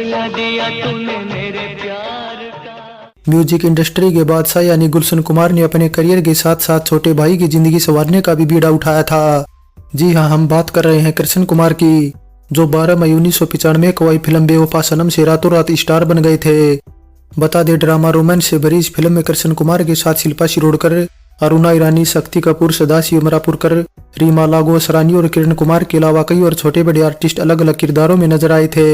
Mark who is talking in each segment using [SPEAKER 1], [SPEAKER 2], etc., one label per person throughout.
[SPEAKER 1] सिला दिया तूने मेरे प्यार का।
[SPEAKER 2] म्यूजिक इंडस्ट्री के बादशाह यानी गुलशन कुमार ने अपने करियर के साथ साथ छोटे भाई की जिंदगी संवारने का भी बीड़ा उठाया था। जी हाँ, हम बात कर रहे हैं कृष्ण कुमार की, जो 12 मई 1995 को आई फिल्म बेवफा सनम से रातों रात स्टार बन गए थे। बता दे, ड्रामा रोमांस से भरी इस फिल्म में कृष्ण कुमार के साथ शिल्पा शिरोडकर, अरुणा ईरानी, शक्ति कपूर, सदाशिव अमरापुरकर, रीमा लागो असरानी और किरण कुमार के अलावा कई और छोटे बड़े आर्टिस्ट अलग अलग किरदारों में नजर आए थे।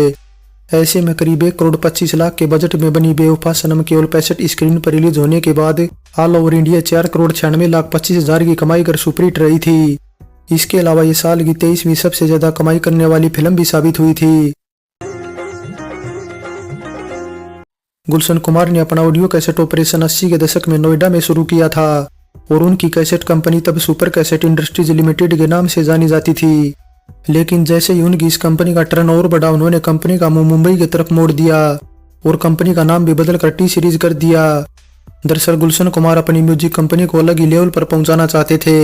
[SPEAKER 2] ऐसे में करीब 1 करोड़ 25 लाख के बजट में बनी बेवफा सनम केवल 65 स्क्रीन पर रिलीज होने के बाद all over India 4 crore 96 lakh 25 हजार की कमाई कर सुपरहिट रही थी। इसके अलावा ये साल की 23वीं सबसे ज्यादा कमाई करने वाली फिल्म भी साबित हुई थी। गुलशन कुमार ने अपना ऑडियो कैसेट ऑपरेशन 80 के दशक में नोएडा में शुरू किया था और उनकी कैसेट कंपनी तब सुपर कैसेट इंडस्ट्रीज लिमिटेड के नाम से जानी जाती थी। लेकिन जैसे ही उनकी इस कंपनी का टर्नओवर बढ़ा, उन्होंने कंपनी का मुंह मुंबई की तरफ मोड़ दिया और कंपनी का नाम भी बदलकर टी सीरीज कर दिया। दरअसल गुलशन कुमार अपनी म्यूजिक कंपनी को अलग ही लेवल पर पहुंचाना चाहते थे,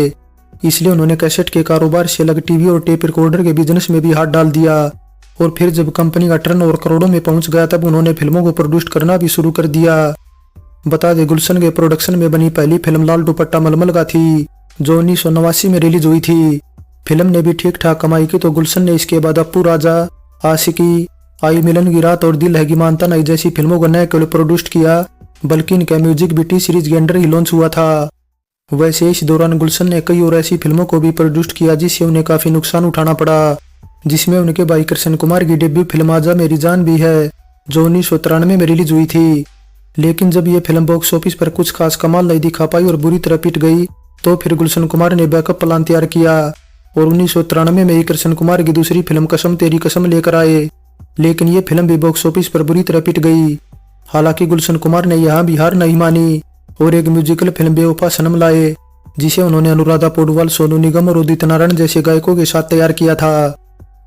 [SPEAKER 2] इसलिए उन्होंने कैसेट के कारोबार से अलग टीवी और टेप रिकॉर्डर के बिजनेस में भी हाथ डाल दिया। और फिर जब कंपनी का टर्नओवर करोड़ों में पहुंच गया, तब उन्होंने फिल्मों को प्रोड्यूस करना भी शुरू कर दिया। बता दें, गुलशन के प्रोडक्शन में बनी पहली फिल्म लाल दुपट्टा मलमल का थी, जो 1989 में रिलीज हुई थी। फिल्म ने भी ठीक ठाक कमाई की, तो गुलशन ने इसके बाद अप्पू राजा, आशिकी, आई मिलन की रात और दिल है कि मानता नहीं जैसी फिल्मों को न केवल प्रोड्यूस किया, बल्कि इनका म्यूजिक भी टी सीरीज के अंडर ही लॉन्च हुआ था। वैसे इस दौरान गुलशन ने कई और ऐसी फिल्मों को भी प्रोड्यूस किया जिससे उन्हें काफी नुकसान उठाना पड़ा, जिसमें उनके भाई कृष्ण कुमार की डेब्यू फिल्म आजा मेरी जान भी है, जो 1993 में रिलीज हुई थी। लेकिन जब ये फिल्म बॉक्स ऑफिस पर कुछ खास कमाल नहीं दिखा पाई और बुरी तरह पिट गई, तो फिर गुलशन कुमार ने बैकअप प्लान तैयार किया और 1993 में ही कृष्ण कुमार की दूसरी फिल्म कसम तेरी कसम लेकर आए। लेकिन ये फिल्म भी बॉक्स ऑफिस पर बुरी तरह पिट गई। हालांकि गुलशन कुमार ने यहाँ भी हार नहीं मानी और एक म्यूजिकल फिल्म बेवफा सनम लाए, जिसे उन्होंने अनुराधा पौडवाल, सोनू निगम और उदित नारायण जैसे गायकों के साथ तैयार किया था।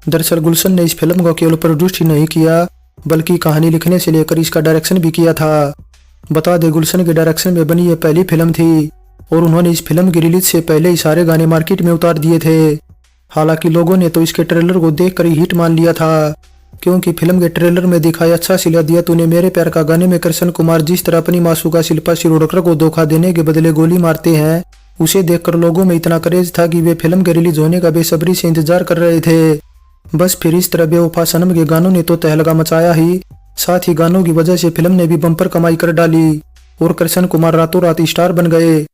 [SPEAKER 2] दरअसल गुलशन ने इस फिल्म को केवल प्रोड्यूस ही नहीं किया, बल्कि कहानी लिखने से लेकर इसका डायरेक्शन भी किया था। बता दे, गुलशन के डायरेक्शन में बनी यह पहली फिल्म थी और उन्होंने इस फिल्म की रिलीज से पहले ही सारे गाने मार्केट में उतार दिए थे। हालांकि लोगों ने तो इसके ट्रेलर को देखकर ही हिट मान लिया था, क्योंकि फिल्म के ट्रेलर में दिखाया अच्छा सिला दिया तूने मेरे प्यार का गाने में कृष्ण कुमार जिस तरह अपनी मासूका शिल्पा शिरोडकर को धोखा देने के बदले गोली मारते हैं, उसे देखकर लोगों में इतना क्रेज था कि वे फिल्म के रिलीज होने का बेसब्री से इंतजार कर रहे थे। बस फिर इस तरह बेवफा सनम के गानों ने तो तहलका मचाया ही, साथ ही गानों की वजह से फिल्म ने भी बम्पर कमाई कर डाली और कृष्ण कुमार रातों रात स्टार बन गए।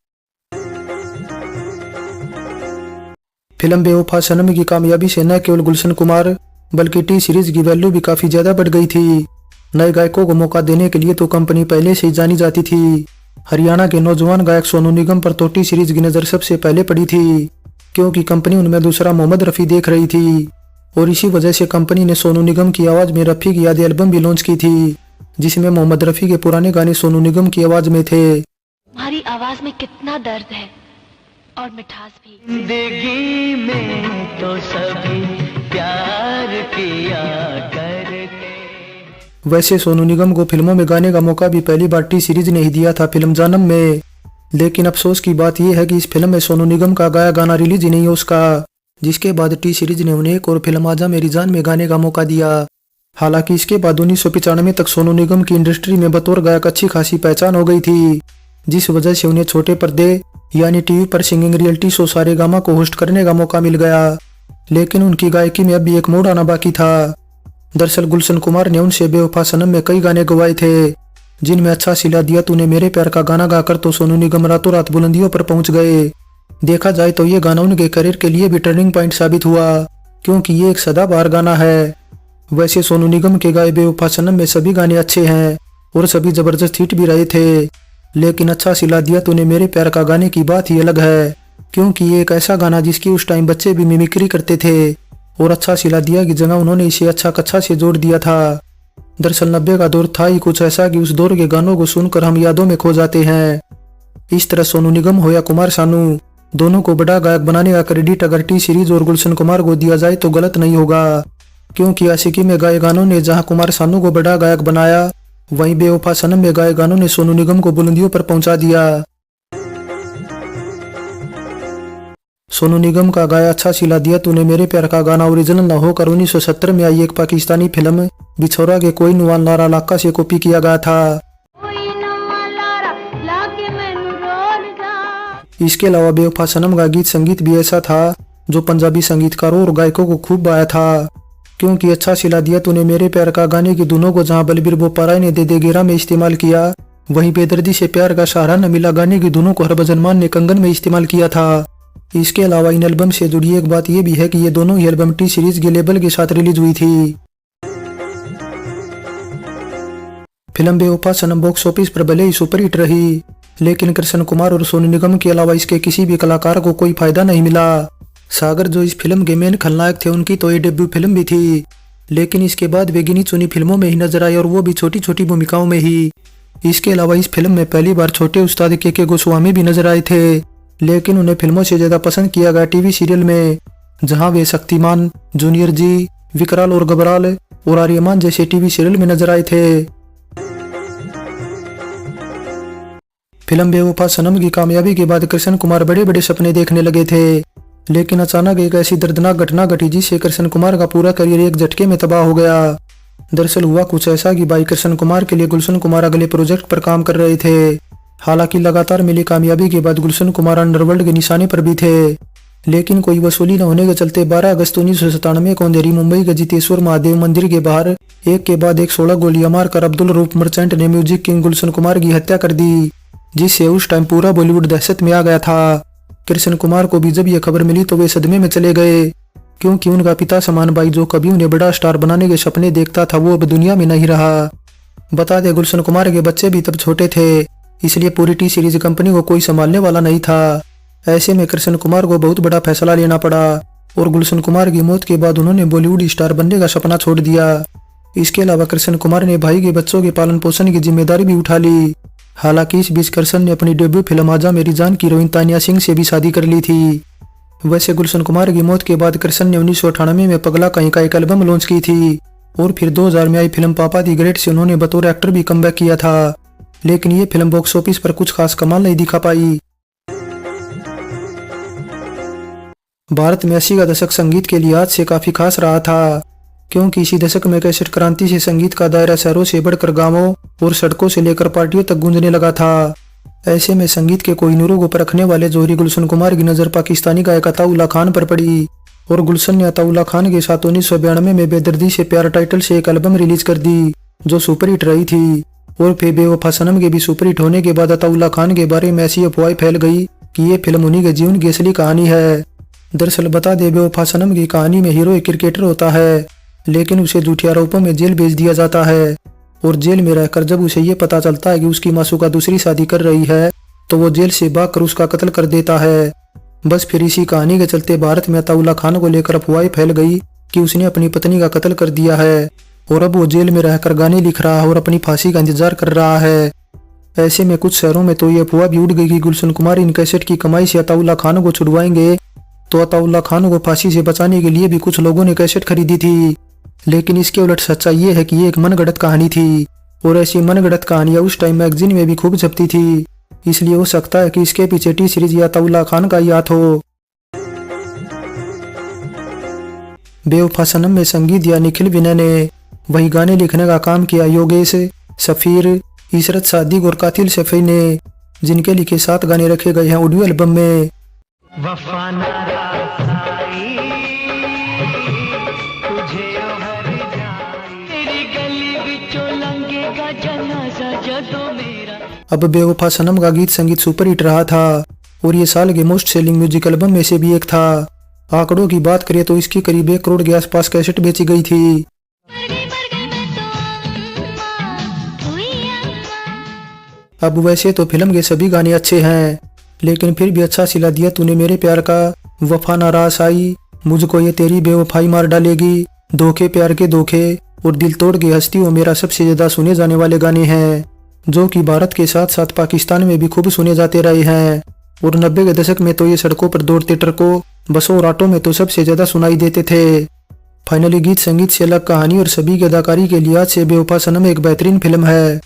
[SPEAKER 2] फिल्म बेवफा सनम की कामयाबी से न केवल गुलशन कुमार बल्कि टी सीरीज की वैल्यू भी काफी ज्यादा बढ़ गई थी। नए गायकों को मौका देने के लिए तो कंपनी पहले से ही जानी जाती थी। हरियाणा के नौजवान गायक सोनू निगम पर तो टी सीरीज की नजर सबसे पहले पड़ी थी, क्योंकि कंपनी उनमें दूसरा मोहम्मद रफी देख रही थी और इसी वजह से कंपनी ने सोनू निगम की आवाज में रफी की यादें एल्बम भी लॉन्च की थी, जिसमें मोहम्मद रफी के पुराने गाने सोनू निगम की आवाज में थे।
[SPEAKER 3] तुम्हारी आवाज में कितना दर्द है और मिठास भी।
[SPEAKER 1] जिंदगी में तो सभी प्यार किया करते।
[SPEAKER 2] वैसे सोनू निगम को फिल्मों में गाने का मौका भी पहली बार टी सीरीज ने ही दिया था फिल्म जानम में। लेकिन अफसोस की बात यह है कि इस फिल्म में सोनू निगम का गाया गाना रिलीज ही नहीं है उसका, जिसके बाद टी सीरीज ने उन्हें एक और फिल्म आजा मेरी जान में गाने का मौका दिया। हालांकि इसके बाद 1995 तक सोनू निगम की इंडस्ट्री में बतौर गायक अच्छी खासी पहचान हो गई थी, जिस वजह से उन्हें छोटे पर्दे यानी टीवी पर सिंगिंग रियलिटी शो सारेगामा को होस्ट करने का मौका मिल गया। लेकिन उनकी गायकी में अब भी एक मोड़ आना बाकी था। दरअसल गुलशन कुमार ने उनसे बेवफा सनम में कई गाने गवाए थे, जिनमें अच्छा सिला दिया तूने मेरे प्यार का गाना गाकर तो सोनू निगम रातों रात बुलंदियों पर पहुंच गए। देखा जाए तो ये गाना उनके करियर के लिए भी टर्निंग पॉइंट साबित हुआ, क्योंकि ये एक सदाबहार गाना है। वैसे सोनू निगम के गाए बेवफा सनम में सभी गाने अच्छे हैं और सभी जबरदस्त हिट भी रहे थे, लेकिन अच्छा सिला दिया तूने मेरे प्यार का गाने की बात ही अलग है, क्योंकि ये एक ऐसा गाना जिसकी उस टाइम बच्चे भी मिमिक्री करते थे और अच्छा सिला दिया की जगह उन्होंने इसे अच्छा कच्छा से जोड़ दिया था। दरअसल 90 का दौर था ही कुछ ऐसा कि उस दौर के गानों को सुनकर हम यादों में खो जाते हैं। इस तरह सोनू निगम हो या कुमार सानू, दोनों को बड़ा गायक बनाने का क्रेडिट अगर टी सीरीज और गुलशन कुमार को दिया जाए तो गलत नहीं होगा, क्योंकि आशिकी में गाए गानों ने जहां कुमार सानू को बड़ा गायक बनाया, वहीं बेवफा सनम में गाए गानों ने सोनू निगम को बुलंदियों पर पहुंचा दिया। सोनू निगम का गाया अच्छा सिला दिया तूने मेरे प्यार का गाना ओरिजिनल न होकर 1970 में आई एक पाकिस्तानी फिल्म बिछोरा के कोई नुआन लारा लाका से कॉपी किया गया था। इसके अलावा बेवफा सनम का गीत संगीत भी ऐसा था जो पंजाबी संगीतकारों और गायकों को खूब भाया था, क्योंकि अच्छा सिला दिया तूने मेरे प्यार का गाने की धुनों को जहां बलबीर बोपाराय ने दे दे गेरा में इस्तेमाल किया, वहीं बेदर्दी से प्यार का सहारा न मिला गाने की धुनों को हरभजन मान ने कंगन में इस्तेमाल किया था। इसके अलावा इन एल्बम से जुड़ी एक बात यह भी है कि ये दोनों ही एल्बम टी सीरीज के लेबल के साथ रिलीज हुई थी। फिल्म बेवफा सनम बॉक्स ऑफिस पर भले ही सुपरहिट रही, लेकिन कृष्ण कुमार और सोनू निगम के अलावा इसके किसी भी कलाकार को कोई फायदा नहीं मिला। सागर जो इस फिल्म के मेन खलनायक थे उनकी तो ये डेब्यू फिल्म भी थी, लेकिन इसके बाद वे गिनी चुनी फिल्मों में ही नजर आए और वो भी छोटी छोटी भूमिकाओं में ही। इसके अलावा इस फिल्म में पहली बार छोटे उस्ताद के गोस्वामी भी नजर आए थे, लेकिन उन्हें फिल्मों से ज्यादा पसंद किया गया टीवी सीरियल में, जहां वे शक्तिमान, जूनियर जी, विकराल और घबराल और आर्यमान जैसे टीवी सीरियल में नजर आए थे। फिल्म बेवफा सनम की कामयाबी के बाद कृष्ण कुमार बड़े बड़े सपने देखने लगे थे, लेकिन अचानक एक ऐसी दर्दनाक घटना घटी जिससे कृष्ण कुमार का पूरा करियर एक झटके में तबाह हो गया। दरअसल हुआ कुछ ऐसा कि भाई कृष्ण कुमार के लिए गुलशन कुमार अगले प्रोजेक्ट पर काम कर रहे थे। हालांकि लगातार मिली कामयाबी के बाद गुलशन कुमार अंडरवर्ल्ड के निशाने पर भी थे, लेकिन कोई वसूली न होने के चलते 12 अगस्त 1997 को अंधेरी मुंबई के जितेश्वर महादेव मंदिर के बाहर एक के बाद एक 16 गोलियां मारकर अब्दुल रूफ मर्चेंट ने म्यूजिक किंग गुलशन कुमार की हत्या कर दी, जिससे उस टाइम पूरा बॉलीवुड दहशत में आ गया था। कृष्ण कुमार को भी जब यह खबर मिली तो वे सदमे में चले गए, क्योंकि उनका पिता समान भाई जो कभी उन्हें बड़ा स्टार बनाने के सपने देखता था वो अब दुनिया में नहीं रहा। बता दे गुलशन कुमार के बच्चे भी तब छोटे थे, इसलिए पूरी टी सीरीज कंपनी को कोई संभालने वाला नहीं था। ऐसे में कृष्ण कुमार को बहुत बड़ा फैसला लेना पड़ा और गुलशन कुमार की मौत के बाद उन्होंने बॉलीवुड स्टार बनने का सपना छोड़ दिया। इसके अलावा कृष्ण कुमार ने भाई के बच्चों के पालन पोषण की जिम्मेदारी भी उठा ली। हालांकि इस बीच कृष्ण ने अपनी डेब्यू फिल्म आजा मेरी जान की हीरोइन तानिया सिंह से भी शादी कर ली थी। वैसे गुलशन कुमार की मौत के बाद कृष्ण ने 1998 में पगला कहीं का एक एल्बम लॉन्च की थी और फिर 2000 में आई फिल्म पापा दी ग्रेट से उन्होंने बतौर एक्टर भी कमबैक किया था, लेकिन ये फिल्म बॉक्स ऑफिस पर कुछ खास कमाल नहीं दिखा पाई। भारत में 80 का दशक संगीत के लिहाज से काफी खास रहा था, क्योंकि इसी दशक में कैसेट क्रांति से संगीत का दायरा शहरों से बढ़कर गांवों और सड़कों से लेकर पार्टियों तक गूंजने लगा था। ऐसे में संगीत के कोहिनूरों को परखने वाले जोहरी गुलशन कुमार की नजर पाकिस्तानी गायक अताउल्ला खान पर पड़ी और गुलशन ने अताउल्ला खान के साथ 1992 में बेदर्दी से प्यार टाइटल से एक एल्बम रिलीज कर दी जो सुपरहिट रही थी। और फिर बेवफा सनम के भी सुपरहिट होने के बाद अताउल्ला खान के बारे में ऐसी अफवाहें फैल गई कि ये फिल्म उन्हीं के जीवन की असली कहानी है। दरअसल बता दे बेवफा सनम की कहानी में हीरो एक क्रिकेटर होता है, लेकिन उसे झूठे आरोपों में जेल भेज दिया जाता है और जेल में रहकर जब उसे ये पता चलता है कि उसकी मासूका दूसरी शादी कर रही है तो वो जेल से भागकर उसका कत्ल कर देता है। बस फिर इसी कहानी के चलते भारत में अताउल्ला खान को लेकर अफवाहें फैल गई कि उसने अपनी पत्नी का कत्ल कर दिया है और अब वो जेल में रहकर गाने लिख रहा है और अपनी फांसी का इंतजार कर रहा है। ऐसे में कुछ शहरों में तो ये अफवाह भी उड़ गई कि गुलशन कुमार इन कैसेट की कमाई से अताउल्ला खान को छुड़वाएंगे, तो अताउल्ला खान को फांसी से बचाने के लिए भी कुछ लोगों ने कैसेट खरीदी थी। लेकिन इसके उलट सच्चाई ये है कि ये एक मनगढ़ंत कहानी थी और ऐसी मनगढ़ंत कहानियां उस टाइम मैगजीन में भी खूब छपती थी, इसलिए हो सकता है कि इसके पीछे टी सीरीज या अताउल्ला खान का ही हाथ हो। बेवफा सनम में संगीत या निखिल विनय ने, वही गाने लिखने का काम किया योगेश, सफीर, इशरत सादिक और कातिल शफी ने, जिनके लिखे 7 गाने रखे गए हैं ऑडियो एल्बम में।
[SPEAKER 1] वफा नाराज़ाई, तुझे हर जाई, तेरी गली विचों लंघेगा जनाजा जदों मेरा।
[SPEAKER 2] अब बेवफा सनम का गीत संगीत सुपरहिट रहा था और ये साल के मोस्ट सेलिंग म्यूजिक एल्बम में से भी एक था। आंकड़ों की बात करें तो इसकी करीब 1 करोड़ के आसपास कैसेट बेची गई थी। अब वैसे तो फिल्म के सभी गाने अच्छे हैं, लेकिन फिर भी अच्छा सिला दिया तूने मेरे प्यार का, वफा नाराज़ आई, मुझको ये तेरी बेवफाई मार डालेगी, धोखे प्यार के धोखे और दिल तोड़ के हस्ती वो मेरा सबसे ज्यादा सुने जाने वाले गाने हैं, जो कि भारत के साथ साथ पाकिस्तान में भी खूब सुने जाते रहे हैं। और 90 के दशक में तो ये सड़कों पर दौड़ते ट्रकों, बसों और ऑटो में तो सबसे ज्यादा सुनाई देते थे। फाइनली गीत संगीत से अलग कहानी और सभी की अदाकारी के लिहाज से बेवफा सनम एक बेहतरीन फिल्म है।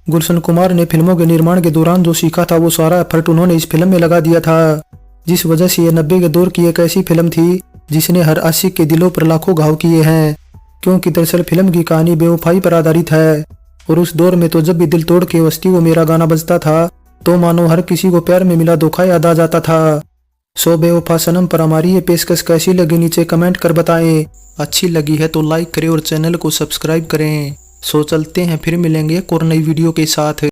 [SPEAKER 2] गुलशन कुमार ने फिल्मों के निर्माण के दौरान जो सीखा था वो सारा एफर्ट उन्होंने इस फिल्म में लगा दिया था, जिस वजह से ये 90 के दौर की एक ऐसी फिल्म थी जिसने हर आशिक के दिलों पर लाखों घाव किए हैं, क्योंकि दरअसल फिल्म की कहानी बेवफाई पर आधारित है। और उस दौर में तो जब भी दिल तोड़ के वस्ती वो मेरा गाना बजता था तो मानो हर किसी को प्यार में मिला धोखा याद आ जाता था। सो बेवफा सनम पर हमारी ये पेशकश कैसी लगी नीचे कमेंट कर बताएं। अच्छी लगी है तो लाइक करें और चैनल को सब्सक्राइब करें। सो चलते हैं, फिर मिलेंगे एक और नई वीडियो के साथ।